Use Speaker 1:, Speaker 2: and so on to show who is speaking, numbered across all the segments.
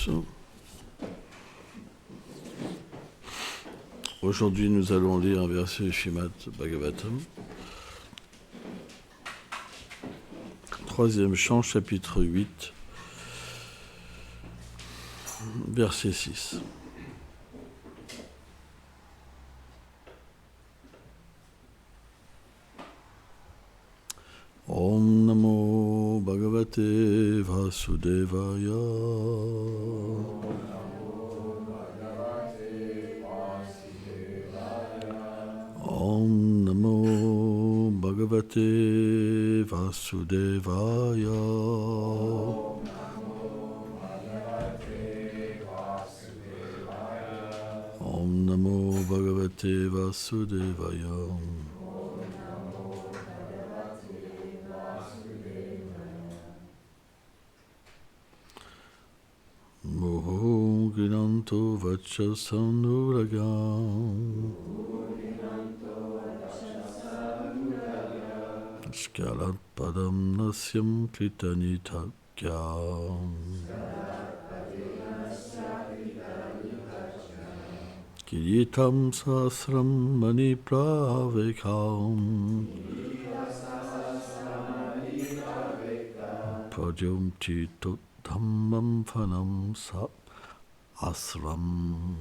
Speaker 1: tous. Aujourd'hui, nous allons lire un verset Srimad Bhagavatam. Troisième chant, chapitre 8, verset 6. Om Namo Bhagavate Vasudevaya. Om Namo Bhagavate Vasudevaya. Om Namo Bhagavate Vasudevaya. Moho Ginanto Vachasanuragam Skalat Padam Nasyam Klitanitakya Kilitam Sasram Manipravekam Pradyam Chitot Dhammam Phanam Sa Asram.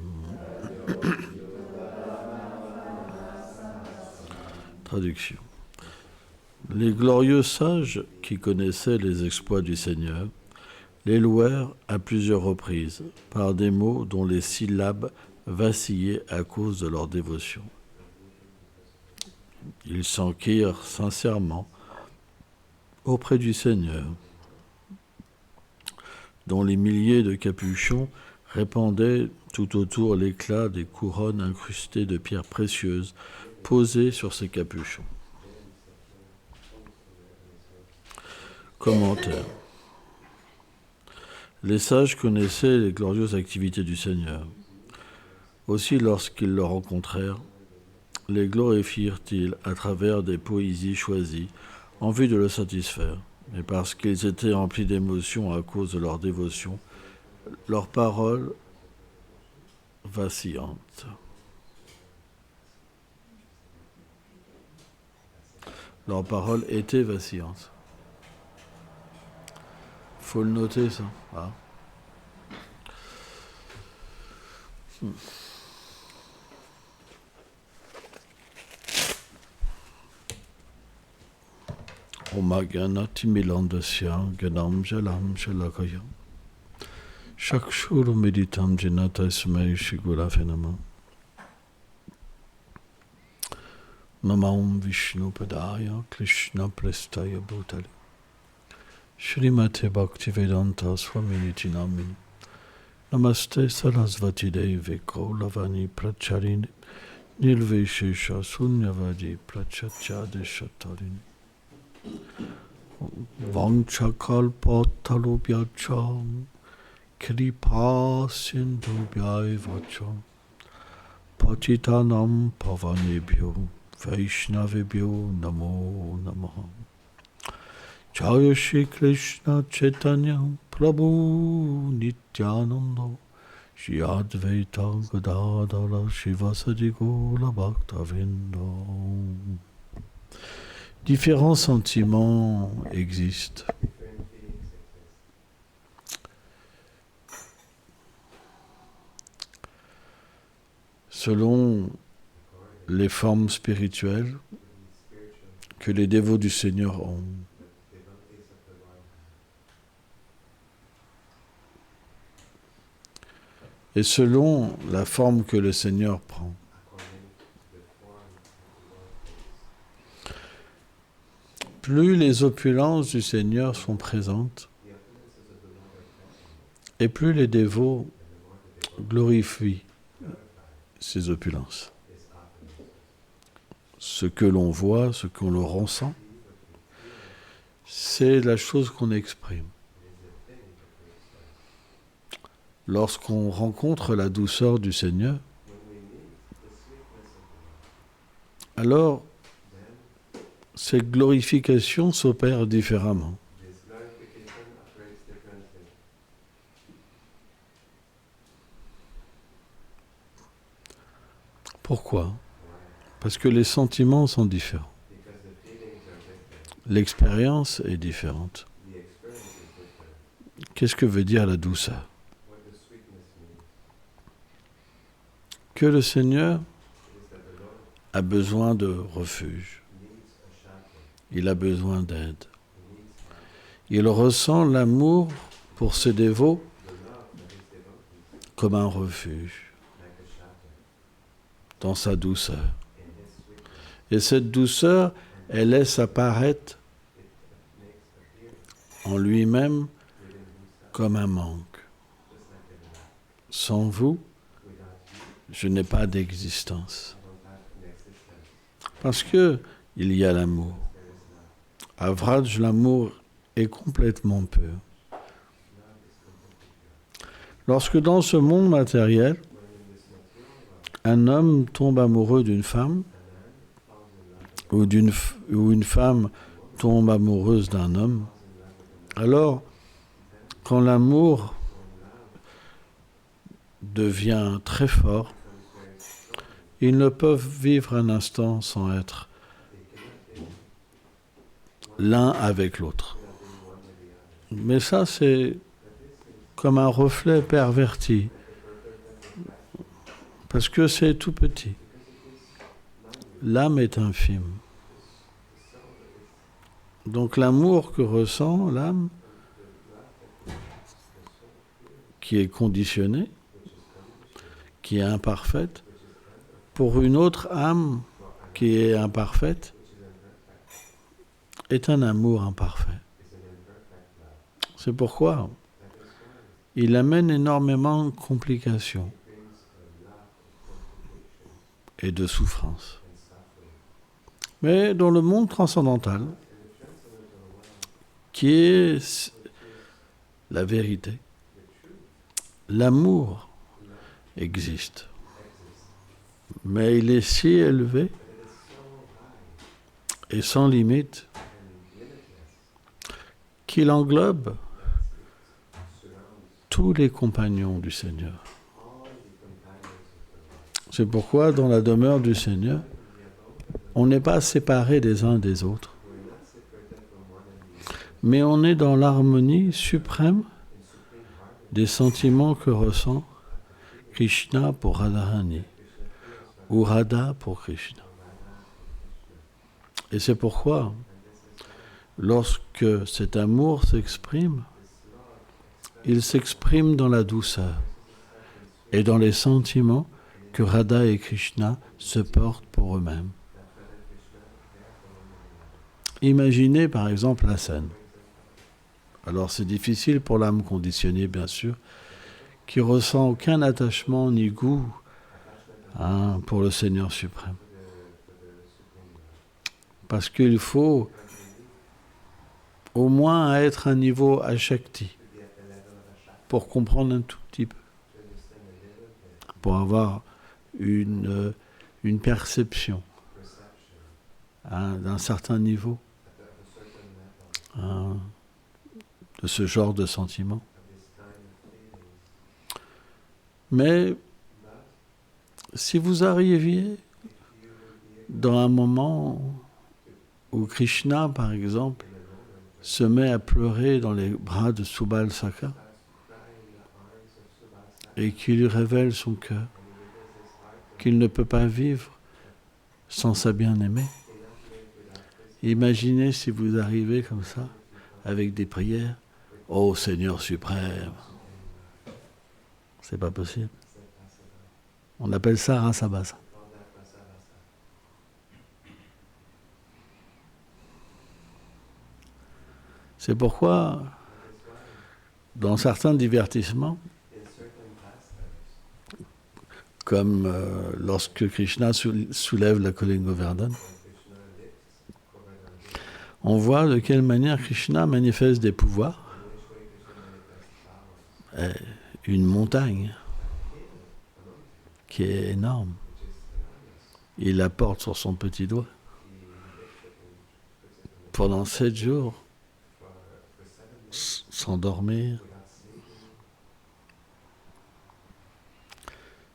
Speaker 1: Traduction. Les glorieux sages qui connaissaient les exploits du Seigneur les louèrent à plusieurs reprises par des mots dont les syllabes vacillaient à cause de leur dévotion. Ils s'enquirent sincèrement auprès du Seigneur, dont les milliers de capuchons répandaient tout autour l'éclat des couronnes incrustées de pierres précieuses posées sur ces capuchons. Commentaire. Les sages connaissaient les glorieuses activités du Seigneur. Aussi, lorsqu'ils le rencontrèrent, les glorifièrent-ils à travers des poésies choisies en vue de le satisfaire. Mais parce qu'ils étaient remplis d'émotion à cause de leur dévotion, leurs paroles vacillantes. Leurs paroles étaient vacillantes. Faut le noter, ça. Ah. Omagyanati milandasya ganam jalam shalakaya Shakshuru meditam jinata smai shigura phenama Namam Vishnu Padaya Krishna Prestaya Bhutale Shrimate Bhaktivedanta Swaminiti Namini Namaste Sarasvati Devi Kaulavani Pracharini Nilveshesha Sunyavadi Prachachadeshatarini Vanchakalpatalubhyacham Kripa Sindhubhyayavacham Patitanam Pavanebhyo Vaishnavebhyo Namo Namaha Jaya Shri Krishna Chaitanya Prabhu Nityananda Shri Advaita Gadadara Shivasadi Gaura Bhaktavinda. Différents sentiments existent. Selon les formes spirituelles que les dévots du Seigneur ont. Et selon la forme que le Seigneur prend. Plus les opulences du Seigneur sont présentes, et plus les dévots glorifient ces opulences. Ce que l'on voit, ce qu'on le ressent, c'est la chose qu'on exprime. Lorsqu'on rencontre la douceur du Seigneur, alors cette glorification s'opère différemment. Pourquoi? Parce que les sentiments sont différents. L'expérience est différente. Qu'est-ce que veut dire la douceur? Que le Seigneur a besoin de refuge. Il a besoin d'aide. Il ressent l'amour pour ses dévots comme un refuge dans sa douceur. Et cette douceur, elle laisse apparaître en lui-même comme un manque. Sans vous, je n'ai pas d'existence. Parce que il y a l'amour. À Vraj, l'amour est complètement pur. Lorsque dans ce monde matériel, un homme tombe amoureux d'une femme, ou une femme tombe amoureuse d'un homme, alors, quand l'amour devient très fort, ils ne peuvent vivre un instant sans être l'un avec l'autre. Mais ça, c'est comme un reflet perverti, parce que c'est tout petit. L'âme est infime. Donc l'amour que ressent l'âme, qui est conditionnée, qui est imparfaite, pour une autre âme qui est imparfaite, est un amour imparfait. C'est pourquoi il amène énormément de complications et de souffrances. Mais dans le monde transcendantal, qui est la vérité, l'amour existe. Mais il est si élevé et sans limite qu'il englobe tous les compagnons du Seigneur. C'est pourquoi dans la demeure du Seigneur, on n'est pas séparés des uns des autres, mais on est dans l'harmonie suprême des sentiments que ressent Krishna pour Radharani ou Radha pour Krishna. Et c'est pourquoi, lorsque cet amour s'exprime, il s'exprime dans la douceur et dans les sentiments que Radha et Krishna se portent pour eux-mêmes. Imaginez par exemple la scène. Alors c'est difficile pour l'âme conditionnée, bien sûr, qui ressent aucun attachement ni goût pour le Seigneur suprême. Parce qu'il faut au moins être à un niveau Ashakti pour comprendre un tout petit peu, pour avoir une perception d'un certain niveau de ce genre de sentiment. Mais si vous arriviez dans un moment où Krishna, par exemple, se met à pleurer dans les bras de Subal-Saka et qui lui révèle son cœur, qu'il ne peut pas vivre sans sa bien-aimée. Imaginez si vous arrivez comme ça, avec des prières, « Ô Seigneur suprême !» C'est pas possible. On appelle ça Rasabasa. C'est pourquoi, dans certains divertissements, comme lorsque Krishna soulève la colline Govardhan, on voit de quelle manière Krishna manifeste des pouvoirs. Une montagne qui est énorme. Il la porte sur son petit doigt. Pendant 7 jours, sans dormir,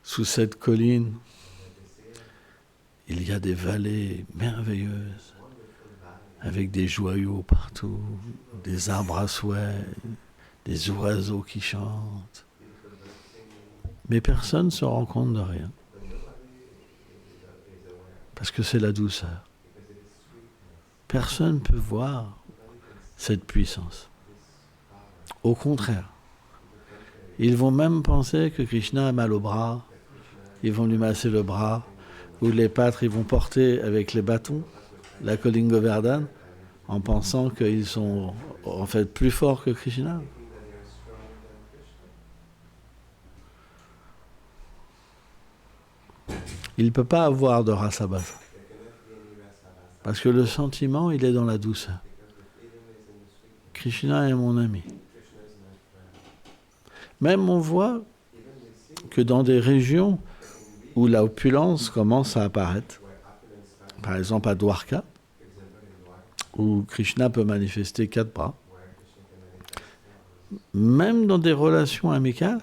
Speaker 1: sous cette colline il y a des vallées merveilleuses, avec des joyaux partout, des arbres à souhait, des oiseaux qui chantent. Mais personne ne se rend compte de rien, parce que c'est la douceur. Personne ne peut voir cette puissance. Au contraire, ils vont même penser que Krishna a mal au bras, ils vont lui masser le bras, ou les pâtres, ils vont porter avec les bâtons la Kalinga Govardhan, en pensant qu'ils sont en fait plus forts que Krishna. Il ne peut pas avoir de rasabhasa. Parce que le sentiment, il est dans la douceur. Krishna est mon ami. Même on voit que dans des régions où l'opulence commence à apparaître, par exemple à Dwarka, où Krishna peut manifester 4 bras, même dans des relations amicales,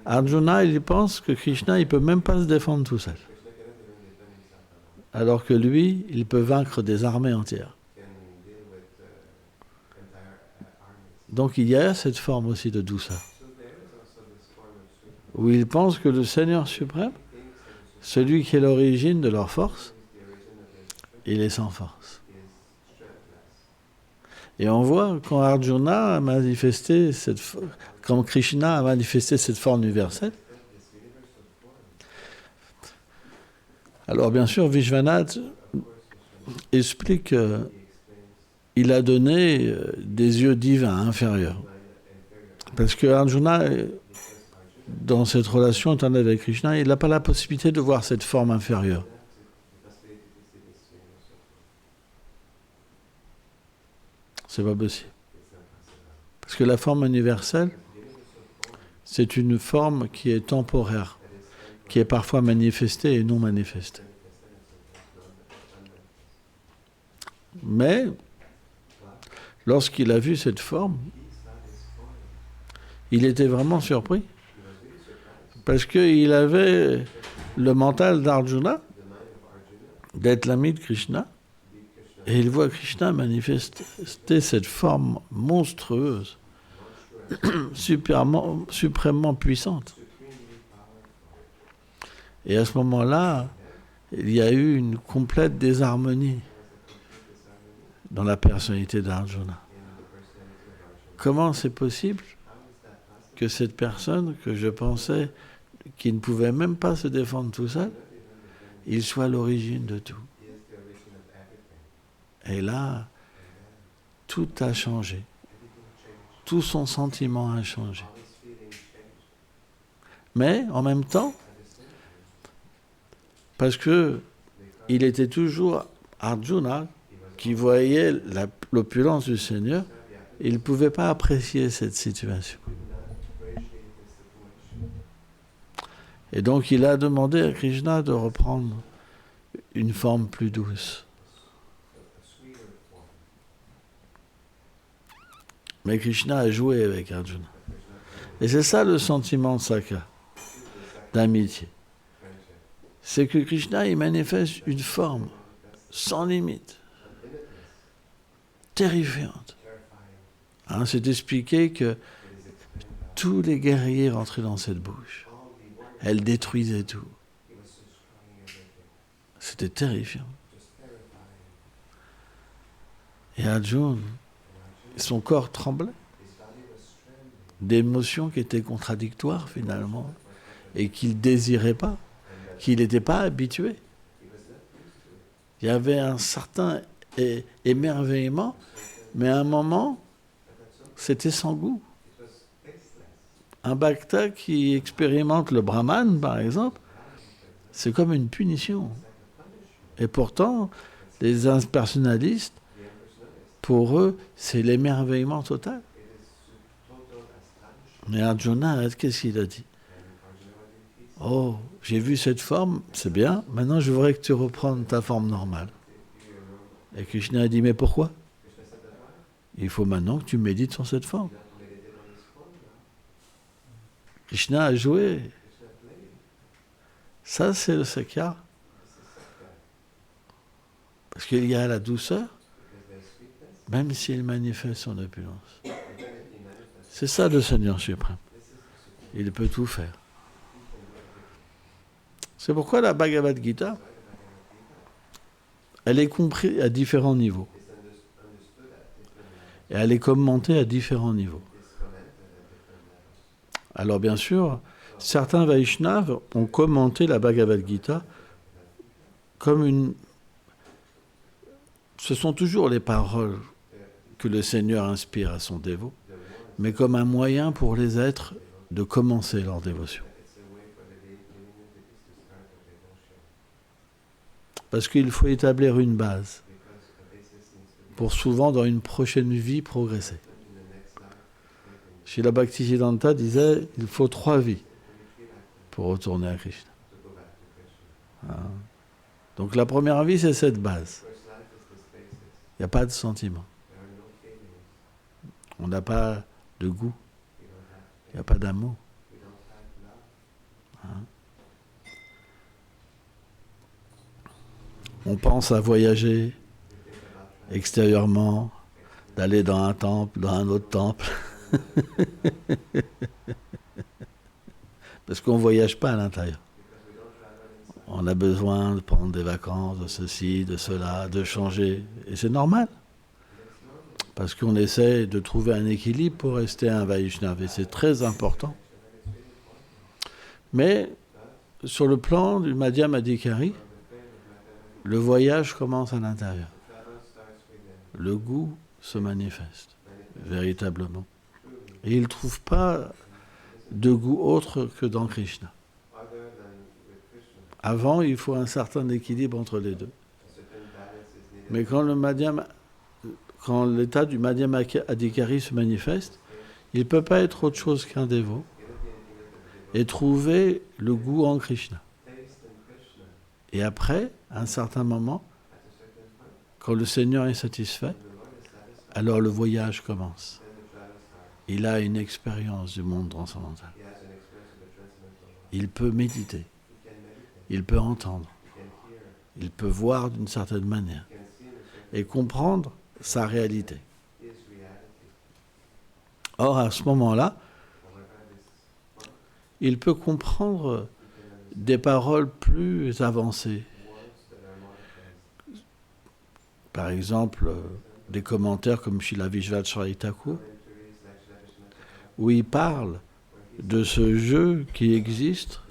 Speaker 1: Arjuna, il pense que Krishna, il ne peut même pas se défendre tout seul. Alors que lui, il peut vaincre des armées entières. Donc il y a cette forme aussi de douceur, où il pense que le Seigneur suprême, celui qui est l'origine de leur force, il est sans force. Et on voit quand Arjuna a manifesté quand Krishna a manifesté cette forme universelle. Alors bien sûr, Vishwanath explique qu'il a donné des yeux divins inférieurs. Parce que Arjuna, dans cette relation éternelle avec Krishna, il n'a pas la possibilité de voir cette forme inférieure. C'est pas possible. Parce que la forme universelle, c'est une forme qui est temporaire, qui est parfois manifestée et non manifestée. Mais, lorsqu'il a vu cette forme, il était vraiment surpris. Parce qu'il avait le mental d'Arjuna, d'être l'ami de Krishna, et il voit Krishna manifester cette forme monstrueuse, suprêmement puissante. Et à ce moment-là, il y a eu une complète désharmonie dans la personnalité d'Arjuna. Comment c'est possible que cette personne que je pensais qui ne pouvait même pas se défendre tout seul, il soit l'origine de tout? Et là, tout a changé. Tout son sentiment a changé. Mais en même temps, parce que il était toujours Arjuna qui voyait l'opulence du Seigneur, il ne pouvait pas apprécier cette situation. Et donc il a demandé à Krishna de reprendre une forme plus douce. Mais Krishna a joué avec Arjuna. Et c'est ça le sentiment de Sakha, d'amitié. C'est que Krishna, il manifeste une forme sans limite, terrifiante. C'est expliqué que tous les guerriers rentraient dans cette bouche. Elle détruisait tout. C'était terrifiant. Et Arjuna, son corps tremblait d'émotions qui étaient contradictoires finalement et qu'il ne désirait pas, qu'il n'était pas habitué. Il y avait un certain émerveillement, mais à un moment, c'était sans goût. Un bhakta qui expérimente le brahman, par exemple, c'est comme une punition. Et pourtant, les impersonnalistes, pour eux, c'est l'émerveillement total. Mais Arjuna, qu'est-ce qu'il a dit? Oh, j'ai vu cette forme, c'est bien, maintenant je voudrais que tu reprennes ta forme normale. Et Krishna a dit, mais pourquoi? Il faut maintenant que tu médites sur cette forme. Krishna a joué. Ça, c'est le Sakya. Parce qu'il y a la douceur, même s'il manifeste son opulence. C'est ça le Seigneur suprême. Il peut tout faire. C'est pourquoi la Bhagavad Gita, elle est comprise à différents niveaux. Et elle est commentée à différents niveaux. Alors bien sûr, certains Vaishnavas ont commenté la Bhagavad Gita comme une... Ce sont toujours les paroles que le Seigneur inspire à son dévot, mais comme un moyen pour les êtres de commencer leur dévotion. Parce qu'il faut établir une base pour souvent, dans une prochaine vie, progresser. Srila Bhaktisiddhanta disait il faut 3 vies pour retourner à Krishna. Donc la première vie, c'est cette base. Il n'y a pas de sentiment. On n'a pas de goût. Il n'y a pas d'amour. On pense à voyager extérieurement, d'aller dans un temple, dans un autre temple. Parce qu'on ne voyage pas à l'intérieur. On a besoin de prendre des vacances, de ceci, de cela, de changer. Et c'est normal. Parce qu'on essaie de trouver un équilibre pour rester un Vaishnava. Et c'est très important. Mais sur le plan du Madhyam Adhikari, le voyage commence à l'intérieur. Le goût se manifeste, véritablement. Et il ne trouve pas de goût autre que dans Krishna. Avant, il faut un certain équilibre entre les deux. Mais quand l'état du Madhyam Adhikari se manifeste, il ne peut pas être autre chose qu'un dévot et trouver le goût en Krishna. Et après, à un certain moment, quand le Seigneur est satisfait, alors le voyage commence. Il a une expérience du monde transcendantal. Il peut méditer. Il peut entendre. Il peut voir d'une certaine manière. Et comprendre sa réalité. Or, à ce moment-là, il peut comprendre des paroles plus avancées. Par exemple, des commentaires comme Srila Vishvacharya Thakur, où il parle de ce jeu qui existe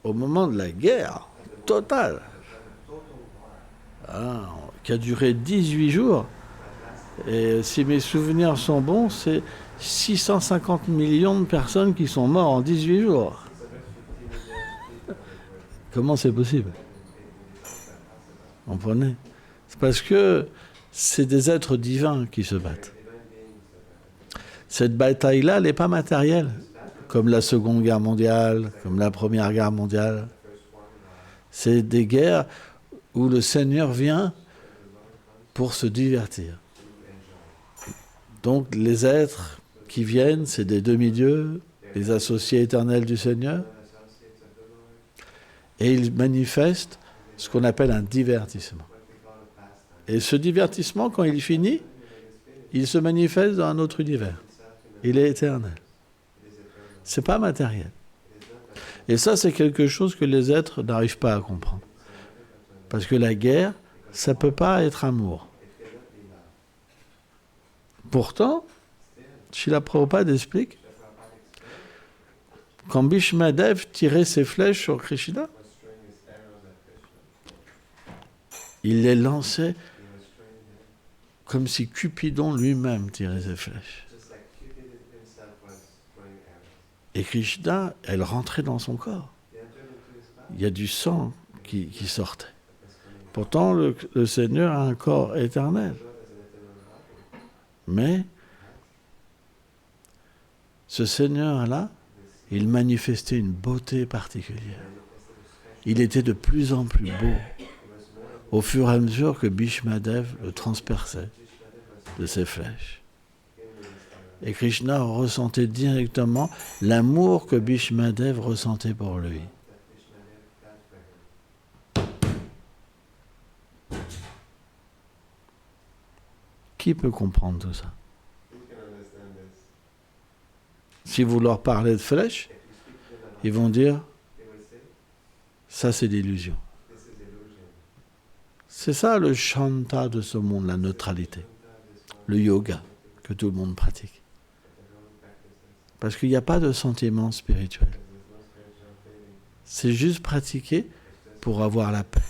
Speaker 1: au moment de la guerre totale, qui a duré 18 jours. Et si mes souvenirs sont bons, c'est 650 millions de personnes qui sont mortes en 18 jours. Comment c'est possible? Vous comprenez? C'est parce que c'est des êtres divins qui se battent. Cette bataille-là, elle n'est pas matérielle, comme la Seconde Guerre mondiale, comme la Première Guerre mondiale. C'est des guerres où le Seigneur vient pour se divertir. Donc les êtres qui viennent, c'est des demi-dieux, les associés éternels du Seigneur, et ils manifestent ce qu'on appelle un divertissement. Et ce divertissement, quand il finit, il se manifeste dans un autre univers. Il est éternel. C'est pas matériel. Et ça, c'est quelque chose que les êtres n'arrivent pas à comprendre. Parce que la guerre, ça peut pas être amour. Pourtant, Srila Prabhupada explique, quand Bhishmadev tirait ses flèches sur Krishna, il les lançait comme si Cupidon lui-même tirait ses flèches. Et Krishna, elle rentrait dans son corps. Il y a du sang qui sortait. Pourtant, le Seigneur a un corps éternel. Mais ce Seigneur-là, il manifestait une beauté particulière. Il était de plus en plus beau au fur et à mesure que Bhishmadev le transperçait de ses flèches. Et Krishna ressentait directement l'amour que Bhishmadev ressentait pour lui. Qui peut comprendre tout ça? Si vous leur parlez de flèches, ils vont dire, ça c'est l'illusion. C'est ça le shanta de ce monde, la neutralité, le yoga que tout le monde pratique. Parce qu'il n'y a pas de sentiment spirituel. C'est juste pratiquer pour avoir la paix.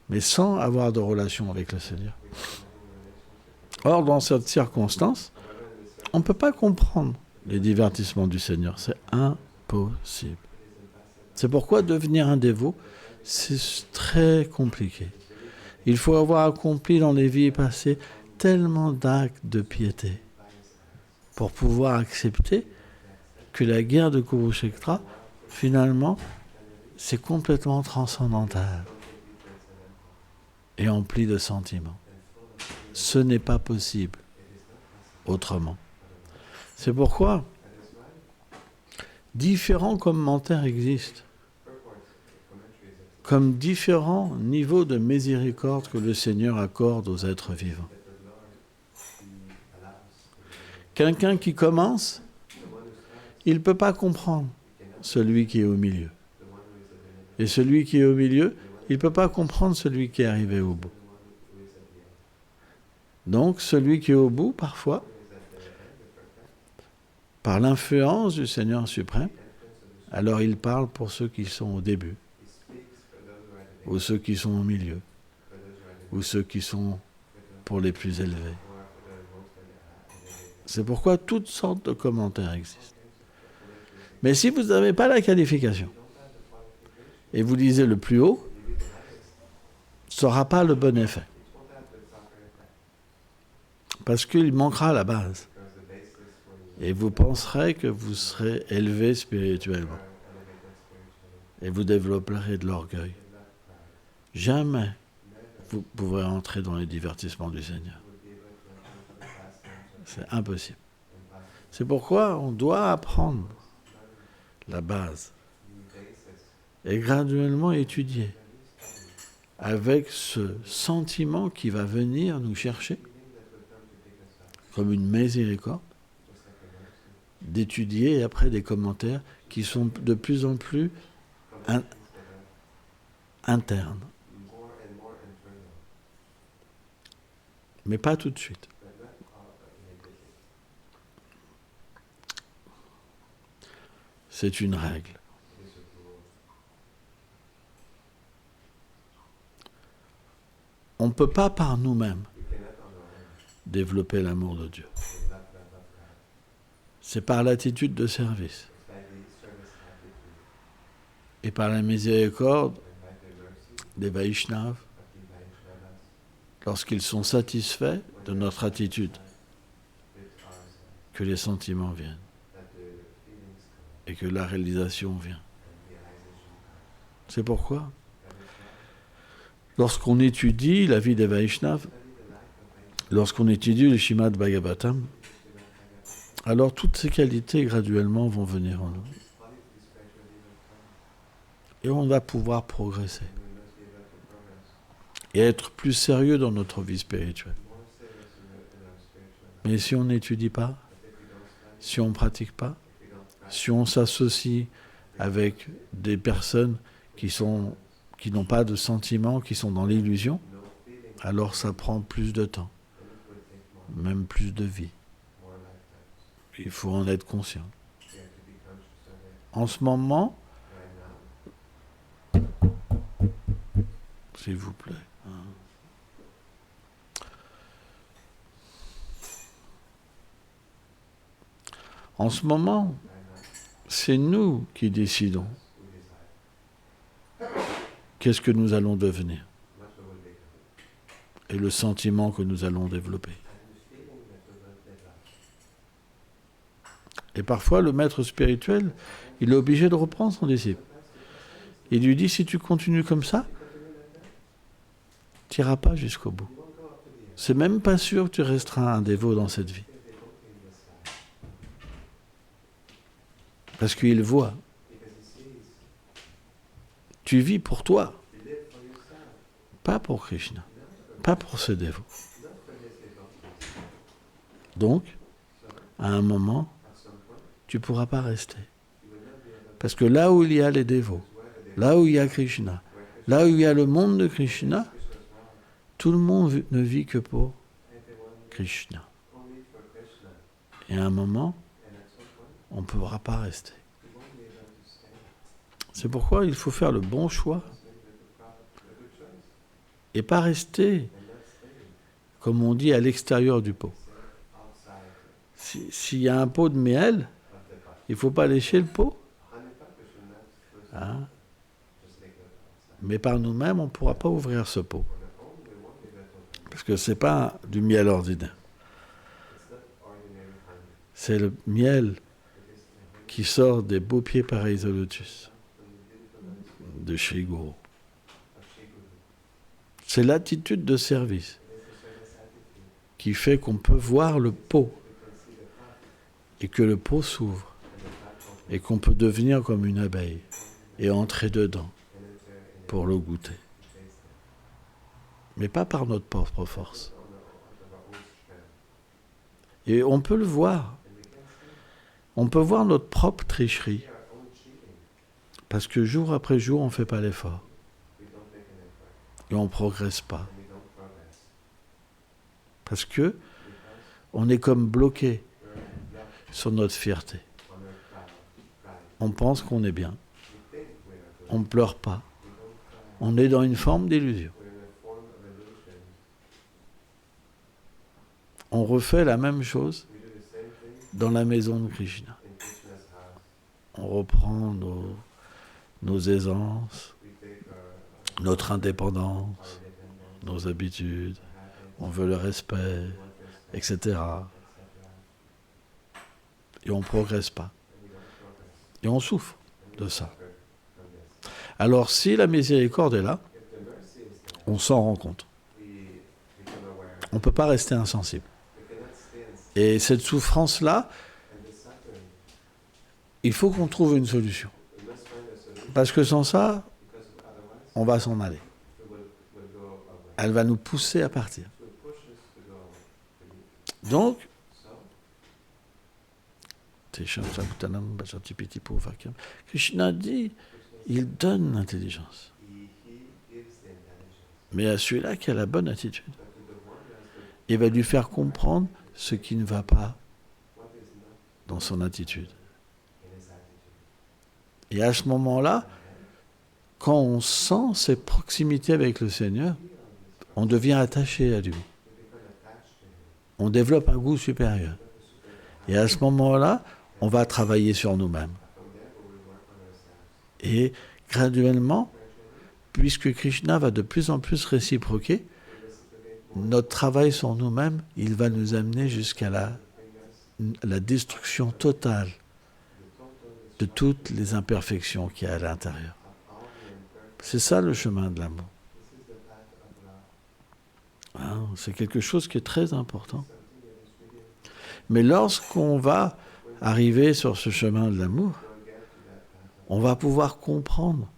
Speaker 1: Mais sans avoir de relation avec le Seigneur. Or, dans cette circonstance, on ne peut pas comprendre les divertissements du Seigneur. C'est impossible. C'est pourquoi devenir un dévot, c'est très compliqué. Il faut avoir accompli dans les vies passées tellement d'actes de piété pour pouvoir accepter que la guerre de Kurukshetra, finalement, c'est complètement transcendantal et empli de sentiments. Ce n'est pas possible autrement. C'est pourquoi différents commentaires existent, comme différents niveaux de miséricorde que le Seigneur accorde aux êtres vivants. Quelqu'un qui commence, il ne peut pas comprendre celui qui est au milieu. Et celui qui est au milieu, il ne peut pas comprendre celui qui est arrivé au bout. Donc, celui qui est au bout, parfois, par l'influence du Seigneur suprême, alors il parle pour ceux qui sont au début, ou ceux qui sont au milieu, ou ceux qui sont pour les plus élevés. C'est pourquoi toutes sortes de commentaires existent. Mais si vous n'avez pas la qualification, et vous lisez le plus haut, ça n'aura pas le bon effet. Parce qu'il manquera la base. Et vous penserez que vous serez élevé spirituellement. Et vous développerez de l'orgueil. Jamais vous pourrez entrer dans les divertissements du Seigneur. C'est impossible. C'est pourquoi on doit apprendre la base et graduellement étudier avec ce sentiment qui va venir nous chercher comme une miséricorde, d'étudier et après des commentaires qui sont de plus en plus internes. Mais pas tout de suite. C'est une règle. On ne peut pas par nous-mêmes développer l'amour de Dieu. C'est par l'attitude de service et par la miséricorde des Vaishnavas lorsqu'ils sont satisfaits de notre attitude que les sentiments viennent et que la réalisation vient. C'est pourquoi lorsqu'on étudie la vie des Vaishnavas, lorsqu'on étudie le Srimad Bhagavatam, alors toutes ces qualités graduellement vont venir en nous. Et on va pouvoir progresser. Et être plus sérieux dans notre vie spirituelle. Mais si on n'étudie pas, si on ne pratique pas, si on s'associe avec des personnes qui n'ont pas de sentiments, qui sont dans l'illusion, alors ça prend plus de temps, même plus de vie. Il faut en être conscient. En ce moment, s'il vous plaît. En ce moment, c'est nous qui décidons qu'est-ce que nous allons devenir et le sentiment que nous allons développer. Et parfois, le maître spirituel, il est obligé de reprendre son disciple. Il lui dit, si tu continues comme ça, tu n'iras pas jusqu'au bout. C'est même pas sûr que tu resteras un dévot dans cette vie. Parce qu'il voit. Tu vis pour toi. Pas pour Krishna. Pas pour ce dévot. Donc, à un moment, tu ne pourras pas rester. Parce que là où il y a les dévots, là où il y a Krishna, là où il y a le monde de Krishna, tout le monde ne vit que pour Krishna. Et à un moment, on ne pourra pas rester. C'est pourquoi il faut faire le bon choix. Et pas rester, comme on dit, à l'extérieur du pot. S'il y a un pot de miel, il ne faut pas lécher le pot. Hein? Mais par nous-mêmes, on ne pourra pas ouvrir ce pot. Parce que ce n'est pas du miel ordinaire. C'est le miel qui sort des beaux pieds pareils au lotus de Shri Guru. C'est l'attitude de service qui fait qu'on peut voir le pot et que le pot s'ouvre et qu'on peut devenir comme une abeille et entrer dedans pour le goûter. Mais pas par notre propre force. Et on peut le voir. On peut voir notre propre tricherie. Parce que jour après jour, on ne fait pas l'effort. Et on ne progresse pas. Parce que on est comme bloqué sur notre fierté. On pense qu'on est bien. On ne pleure pas. On est dans une forme d'illusion. On refait la même chose dans la maison de Krishna. On reprend nos aisances, notre indépendance, nos habitudes, on veut le respect, etc. Et on ne progresse pas. Et on souffre de ça. Alors si la miséricorde est là, on s'en rend compte. On ne peut pas rester insensible. Et cette souffrance-là, il faut qu'on trouve une solution. Parce que sans ça, on va s'en aller. Elle va nous pousser à partir. Donc, Krishna dit, il donne l'intelligence. Mais à celui-là qui a la bonne attitude, il va lui faire comprendre ce qui ne va pas dans son attitude. Et à ce moment-là, quand on sent cette proximité avec le Seigneur, on devient attaché à lui. On développe un goût supérieur. Et à ce moment-là, on va travailler sur nous-mêmes. Et graduellement, puisque Krishna va de plus en plus réciproquer, notre travail sur nous-mêmes, il va nous amener jusqu'à la destruction totale de toutes les imperfections qu'il y a à l'intérieur. C'est ça le chemin de l'amour. Hein, c'est quelque chose qui est très important. Mais lorsqu'on va arriver sur ce chemin de l'amour, on va pouvoir comprendre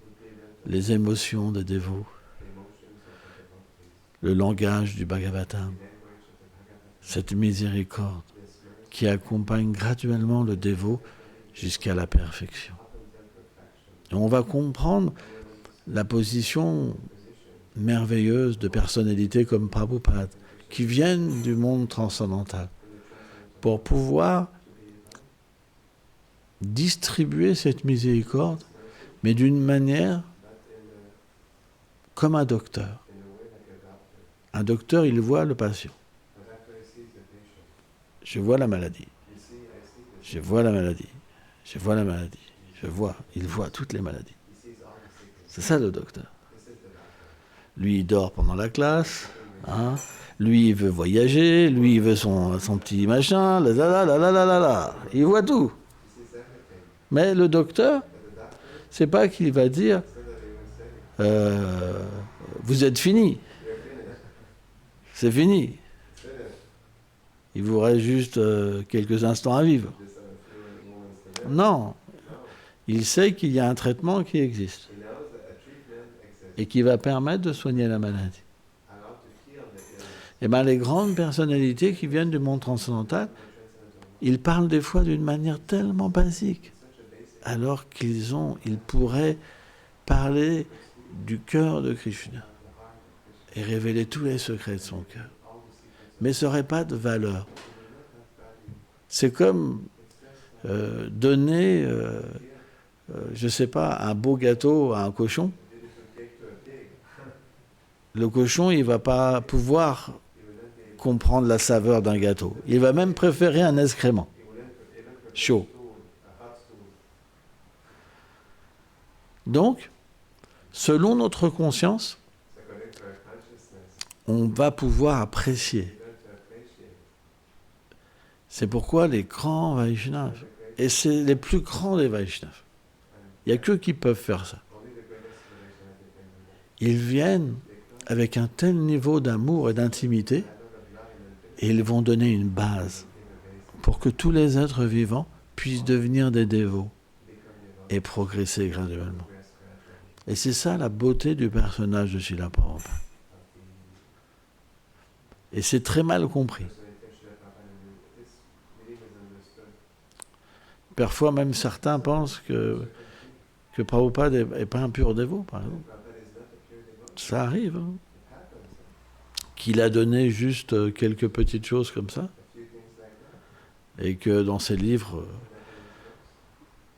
Speaker 1: les émotions des dévots, le langage du Bhagavatam, cette miséricorde qui accompagne graduellement le dévot jusqu'à la perfection. Et on va comprendre la position merveilleuse de personnalités comme Prabhupada, qui viennent du monde transcendantal, pour pouvoir distribuer cette miséricorde, mais d'une manière comme un docteur. Un docteur, il voit le patient. Je vois la maladie. Je vois la maladie. Je vois la maladie. Il voit toutes les maladies. C'est ça le docteur. Lui, il dort pendant la classe. Hein. Lui, il veut voyager. Lui, il veut son petit machin. Il voit tout. Mais le docteur, c'est pas qu'il va dire vous êtes fini. C'est fini. Il vous reste juste quelques instants à vivre. Non. Il sait qu'il y a un traitement qui existe et qui va permettre de soigner la maladie. Eh bien, les grandes personnalités qui viennent du monde transcendantal, ils parlent des fois d'une manière tellement basique, alors ils pourraient parler du cœur de Krishna et révéler tous les secrets de son cœur. Mais ça n'aurait pas de valeur. C'est comme donner, je ne sais pas, un beau gâteau à un cochon. Le cochon, il ne va pas pouvoir comprendre la saveur d'un gâteau. Il va même préférer un excrément chaud. Donc, selon notre conscience, on va pouvoir apprécier. C'est pourquoi les grands Vaishnavas, et c'est les plus grands des Vaishnavas, il n'y a qu'eux qui peuvent faire ça. Ils viennent avec un tel niveau d'amour et d'intimité, et ils vont donner une base pour que tous les êtres vivants puissent devenir des dévots et progresser graduellement. Et c'est ça la beauté du personnage de Srila Prabhupada. Et c'est très mal compris. Parfois même certains pensent que Prabhupada n'est pas un pur dévot, par exemple. Ça arrive. Hein. Qu'il a donné juste quelques petites choses comme ça. Et que dans ses livres,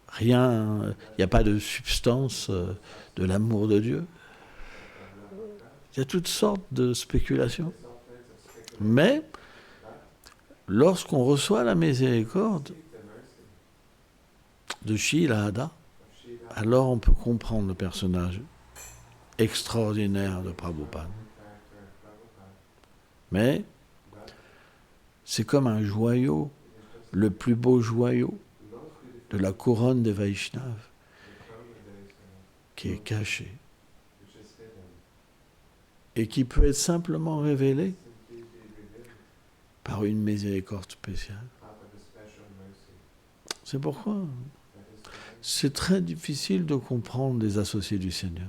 Speaker 1: rien, il n'y a pas de substance de l'amour de Dieu. Il y a toutes sortes de spéculations. Mais, lorsqu'on reçoit la miséricorde de Srila Ada, alors on peut comprendre le personnage extraordinaire de Prabhupada. Mais, c'est comme un joyau, le plus beau joyau de la couronne des Vaishnavas, qui est caché et qui peut être simplement révélé par une miséricorde spéciale. C'est pourquoi c'est très difficile de comprendre les associés du Seigneur.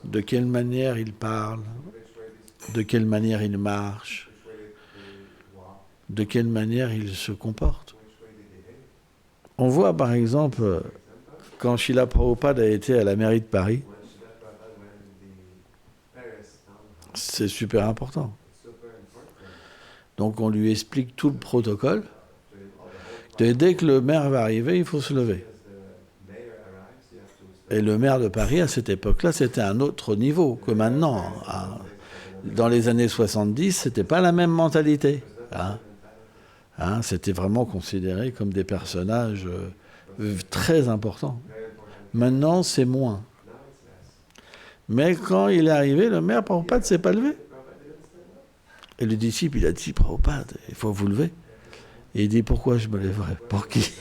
Speaker 1: De quelle manière ils parlent, de quelle manière ils marchent, de quelle manière ils se comportent. On voit par exemple, quand Srila Prabhupada a été à la mairie de Paris, c'est super important. Donc on lui explique tout le protocole. Et dès que le maire va arriver, il faut se lever. Et le maire de Paris, à cette époque-là, c'était un autre niveau que maintenant. Dans les années 70, c'était pas la même mentalité. C'était vraiment considéré comme des personnages très importants. Maintenant, c'est moins. Mais quand il est arrivé, le maire, Prabhupada ne s'est pas levé. Et le disciple, il a dit, Prabhupada, il faut vous lever. Et il dit, pourquoi je me lèverais? Pour qui?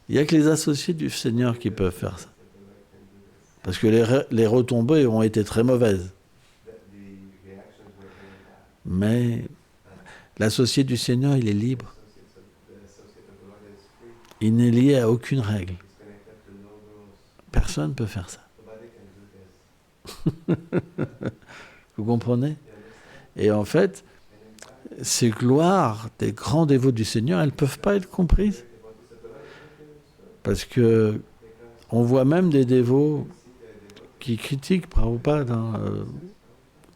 Speaker 1: Il n'y a que les associés du Seigneur qui peuvent faire ça. Parce que les retombées ont été très mauvaises. Mais l'associé du Seigneur, il est libre. Il n'est lié à aucune règle. Personne ne peut faire ça. Vous comprenez? Et en fait, ces gloires des grands dévots du Seigneur, elles ne peuvent pas être comprises. Parce que on voit même des dévots qui critiquent Prabhupada,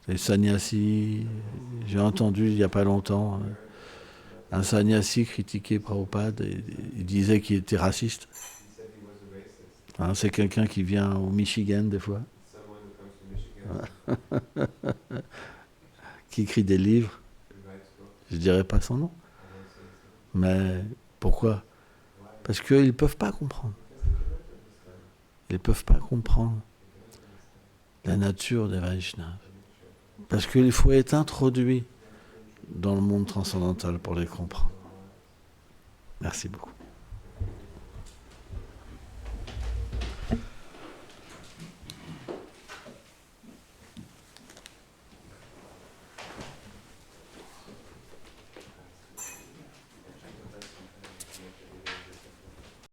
Speaker 1: les sannyasis. J'ai entendu il n'y a pas longtemps un sannyasi critiquer Prabhupada et il disait qu'il était raciste. C'est quelqu'un qui vient au Michigan des fois, qui écrit des livres. Je ne dirais pas son nom. Mais pourquoi? Parce qu'ils ne peuvent pas comprendre. Ils ne peuvent pas comprendre la nature des Vaishnavas. Parce qu'il faut être introduit dans le monde transcendantal pour les comprendre. Merci beaucoup.